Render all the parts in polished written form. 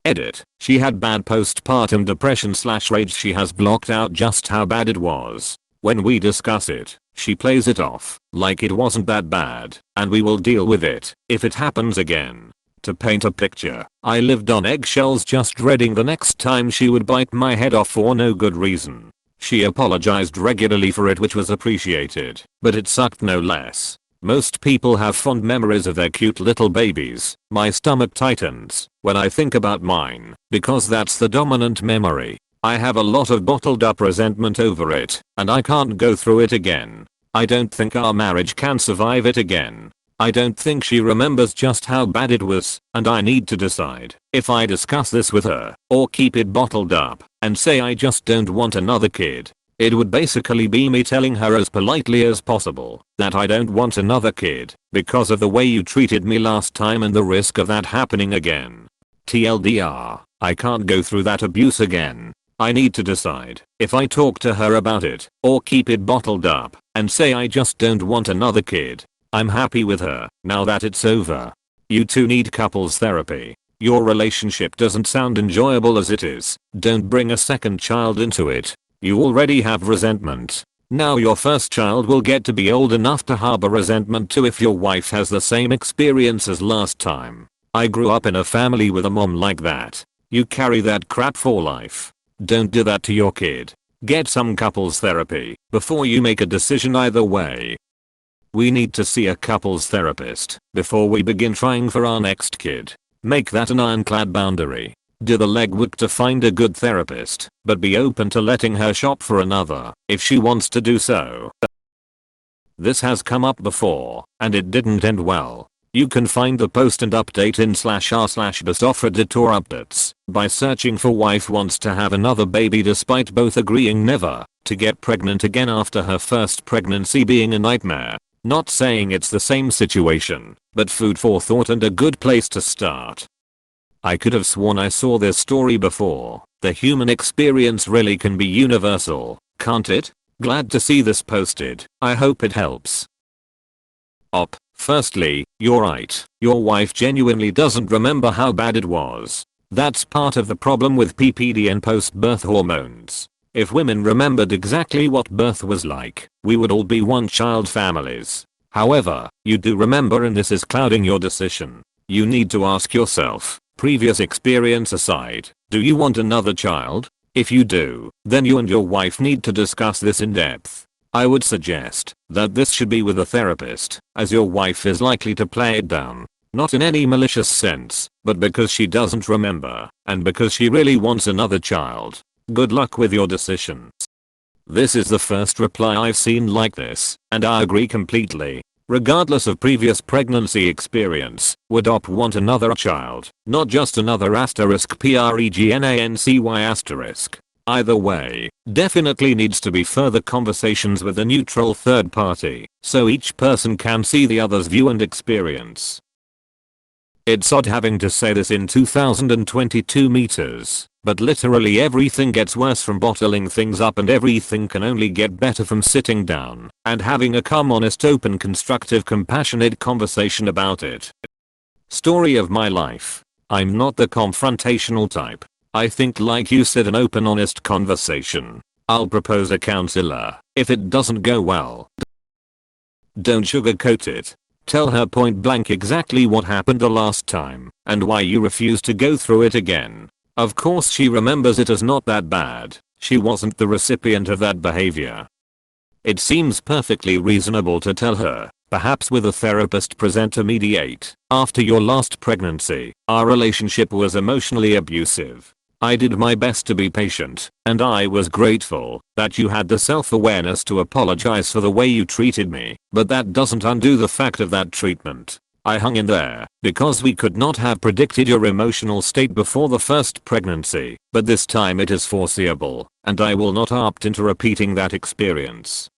Edit. She had bad postpartum depression / rage. She has blocked out just how bad it was. When we discuss it, she plays it off like it wasn't that bad and we will deal with it if it happens again. To paint a picture, I lived on eggshells just dreading the next time she would bite my head off for no good reason. She apologized regularly for it, which was appreciated, but it sucked no less. Most people have fond memories of their cute little babies. My stomach tightens when I think about mine because that's the dominant memory. I have a lot of bottled up resentment over it and I can't go through it again. I don't think our marriage can survive it again. I don't think she remembers just how bad it was, and I need to decide if I discuss this with her or keep it bottled up and say I just don't want another kid. It would basically be me telling her as politely as possible that I don't want another kid because of the way you treated me last time and the risk of that happening again. TLDR, I can't go through that abuse again. I need to decide if I talk to her about it or keep it bottled up and say I just don't want another kid. I'm happy with her now that it's over. You two need couples therapy. Your relationship doesn't sound enjoyable as it is. Don't bring a second child into it. You already have resentment. Now your first child will get to be old enough to harbor resentment too if your wife has the same experience as last time. I grew up in a family with a mom like that. You carry that crap for life. Don't do that to your kid. Get some couples therapy before you make a decision either way. We need to see a couples therapist before we begin trying for our next kid. Make that an ironclad boundary. Do the legwork to find a good therapist, but be open to letting her shop for another if she wants to do so. This has come up before, and it didn't end well. You can find the post and update in /r/best editor updates by searching for wife wants to have another baby despite both agreeing never to get pregnant again after her first pregnancy being a nightmare. Not saying it's the same situation, but food for thought and a good place to start. I could have sworn I saw this story before. The human experience really can be universal, can't it? Glad to see this posted. I hope it helps. Firstly, you're right. Your wife genuinely doesn't remember how bad it was. That's part of the problem with PPD and post-birth hormones. If women remembered exactly what birth was like, we would all be one-child families. However, you do remember and this is clouding your decision. You need to ask yourself, previous experience aside, do you want another child? If you do, then you and your wife need to discuss this in depth. I would suggest that this should be with a therapist, as your wife is likely to play it down. Not in any malicious sense, but because she doesn't remember, and because she really wants another child. Good luck with your decision. This is the first reply I've seen like this, and I agree completely. Regardless of previous pregnancy experience, would OP want another child, not just another *pregnancy*. Either way, definitely needs to be further conversations with a neutral third party, so each person can see the other's view and experience. It's odd having to say this in 2022 meters, but literally everything gets worse from bottling things up and everything can only get better from sitting down and having a calm, honest, open, constructive, compassionate conversation about it. Story of my life. I'm not the confrontational type. I think, like you said, an open, honest conversation. I'll propose a counselor if it doesn't go well. Don't sugarcoat it. Tell her point blank exactly what happened the last time and why you refuse to go through it again. Of course she remembers it as not that bad. She wasn't the recipient of that behavior. It seems perfectly reasonable to tell her, perhaps with a therapist present to mediate. After your last pregnancy, our relationship was emotionally abusive. I did my best to be patient, and I was grateful that you had the self-awareness to apologize for the way you treated me, but that doesn't undo the fact of that treatment. I hung in there because we could not have predicted your emotional state before the first pregnancy, but this time it is foreseeable, and I will not opt into repeating that experience.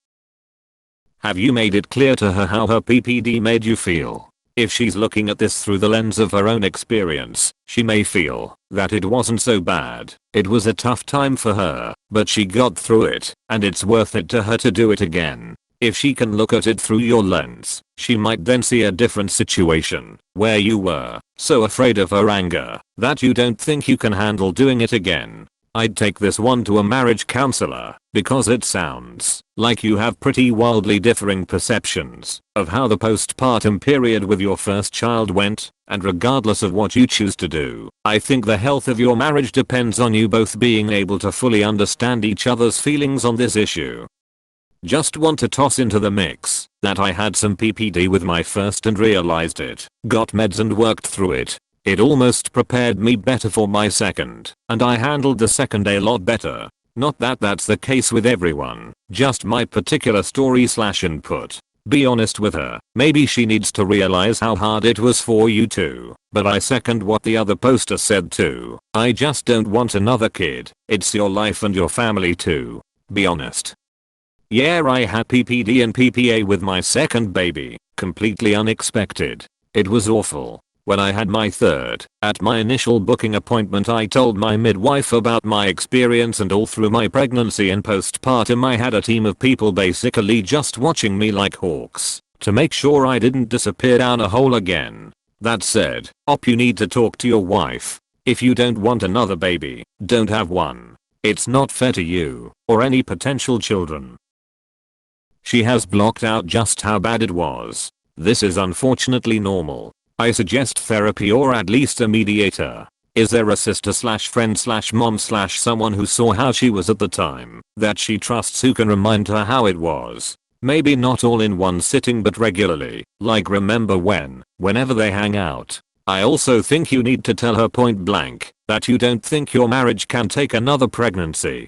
Have you made it clear to her how her PPD made you feel? If she's looking at this through the lens of her own experience, she may feel that it wasn't so bad. It was a tough time for her, but she got through it, and it's worth it to her to do it again. If she can look at it through your lens, she might then see a different situation where you were so afraid of her anger that you don't think you can handle doing it again. I'd take this one to a marriage counselor because it sounds like you have pretty wildly differing perceptions of how the postpartum period with your first child went, and regardless of what you choose to do, I think the health of your marriage depends on you both being able to fully understand each other's feelings on this issue. Just want to toss into the mix that I had some PPD with my first and realized it, got meds and worked through it. It almost prepared me better for my second, and I handled the second a lot better. Not that that's the case with everyone, just my particular story/input. Be honest with her, maybe she needs to realize how hard it was for you too, but I second what the other poster said too. I just don't want another kid, it's your life and your family too. Be honest. Yeah, I had PPD and PPA with my second baby, completely unexpected. It was awful. When I had my third, at my initial booking appointment I told my midwife about my experience, and all through my pregnancy and postpartum I had a team of people basically just watching me like hawks to make sure I didn't disappear down a hole again. That said, you need to talk to your wife. If you don't want another baby, don't have one. It's not fair to you or any potential children. She has blocked out just how bad it was. This is unfortunately normal. I suggest therapy or at least a mediator. Is there a sister/friend/mom/someone who saw how she was at the time that she trusts who can remind her how it was? Maybe not all in one sitting but regularly, like remember whenever they hang out. I also think you need to tell her point blank that you don't think your marriage can take another pregnancy.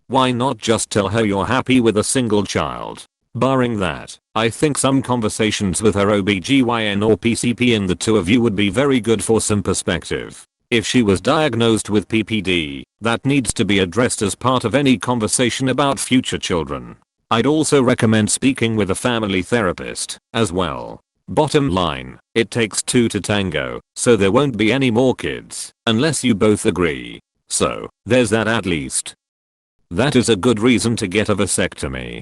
Why not just tell her you're happy with a single child? Barring that, I think some conversations with her OBGYN or PCP and the two of you would be very good for some perspective. If she was diagnosed with PPD, that needs to be addressed as part of any conversation about future children. I'd also recommend speaking with a family therapist as well. Bottom line, it takes two to tango, so there won't be any more kids unless you both agree. So, there's that at least. That is a good reason to get a vasectomy.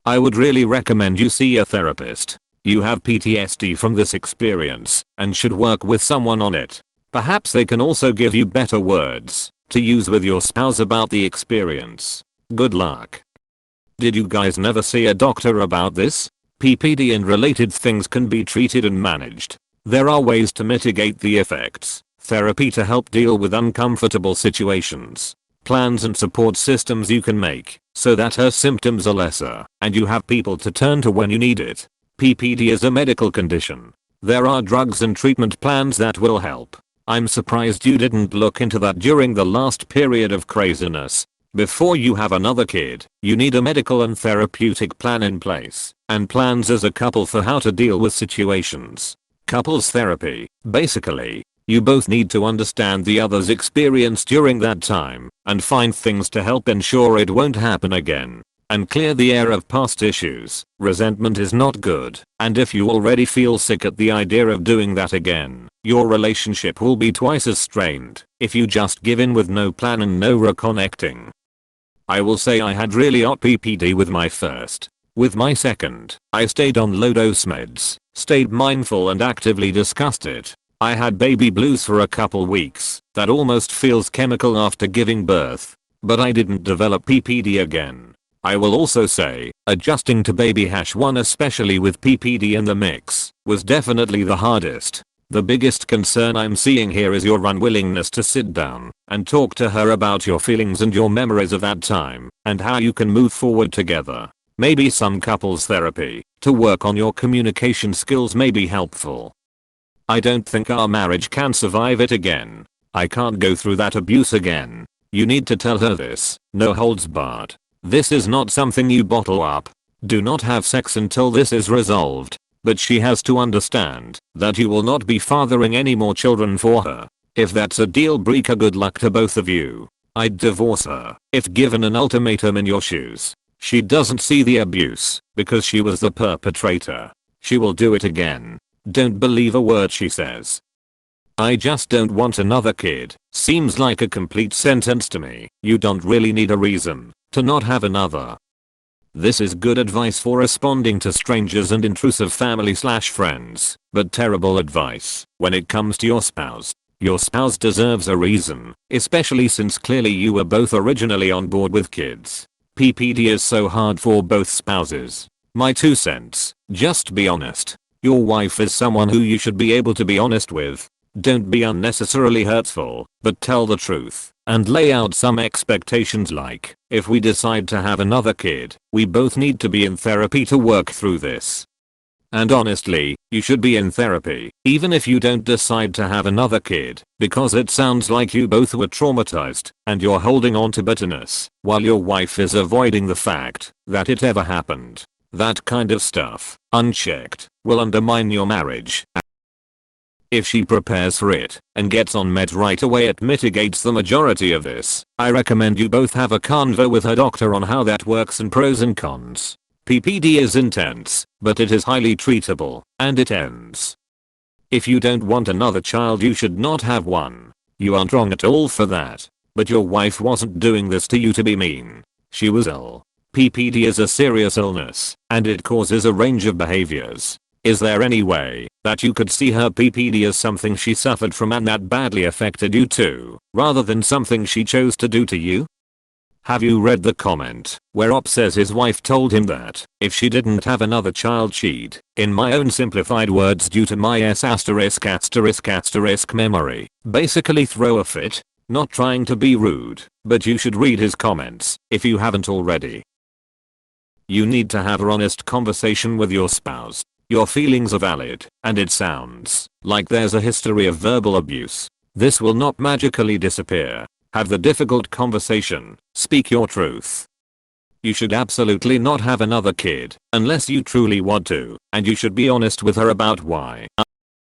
I would really recommend you see a therapist. You have PTSD from this experience and should work with someone on it. Perhaps they can also give you better words to use with your spouse about the experience. Good luck. Did you guys never see a doctor about this? PPD and related things can be treated and managed. There are ways to mitigate the effects. Therapy to help deal with uncomfortable situations. Plans and support systems you can make so that her symptoms are lesser and you have people to turn to when you need it. PPD is a medical condition. There are drugs and treatment plans that will help. I'm surprised you didn't look into that during the last period of craziness. Before you have another kid, you need a medical and therapeutic plan in place, and plans as a couple for how to deal with situations. Couples therapy, basically. You both need to understand the other's experience during that time and find things to help ensure it won't happen again and clear the air of past issues. Resentment is not good, and if you already feel sick at the idea of doing that again, your relationship will be twice as strained if you just give in with no plan and no reconnecting. I will say I had really odd PPD with my first. With my second, I stayed on low dose meds, stayed mindful and actively discussed it. I had baby blues for a couple weeks that almost feels chemical after giving birth, but I didn't develop PPD again. I will also say, adjusting to baby #1 especially with PPD in the mix, was definitely the hardest. The biggest concern I'm seeing here is your unwillingness to sit down and talk to her about your feelings and your memories of that time and how you can move forward together. Maybe some couples therapy to work on your communication skills may be helpful. I don't think our marriage can survive it again. I can't go through that abuse again. You need to tell her this, no holds barred. This is not something you bottle up. Do not have sex until this is resolved. But she has to understand that you will not be fathering any more children for her. If that's a deal breaker, good luck to both of you. I'd divorce her if given an ultimatum in your shoes. She doesn't see the abuse because she was the perpetrator. She will do it again. Don't believe a word she says. I just don't want another kid. Seems like a complete sentence to me. You don't really need a reason to not have another. This is good advice for responding to strangers and intrusive family/friends, but terrible advice when it comes to your spouse. Your spouse deserves a reason, especially since clearly you were both originally on board with kids. PPD is so hard for both spouses. My 2 cents, just be honest. Your wife is someone who you should be able to be honest with. Don't be unnecessarily hurtful, but tell the truth, and lay out some expectations like, if we decide to have another kid, we both need to be in therapy to work through this. And honestly, you should be in therapy, even if you don't decide to have another kid, because it sounds like you both were traumatized, and you're holding on to bitterness, while your wife is avoiding the fact that it ever happened. That kind of stuff, unchecked, will undermine your marriage. If she prepares for it and gets on meds right away, it mitigates the majority of this. I recommend you both have a convo with her doctor on how that works and pros and cons. PPD is intense, but it is highly treatable, and it ends. If you don't want another child, you should not have one. You aren't wrong at all for that. But your wife wasn't doing this to you to be mean. She was ill. PPD is a serious illness, and it causes a range of behaviors. Is there any way that you could see her PPD as something she suffered from and that badly affected you too, rather than something she chose to do to you? Have you read the comment where Op says his wife told him that if she didn't have another child she'd, in my own simplified words due to my **** memory, basically throw a fit? Not trying to be rude, but you should read his comments if you haven't already. You need to have an honest conversation with your spouse. Your feelings are valid, and it sounds like there's a history of verbal abuse. This will not magically disappear. Have the difficult conversation. Speak your truth. You should absolutely not have another kid unless you truly want to, and you should be honest with her about why.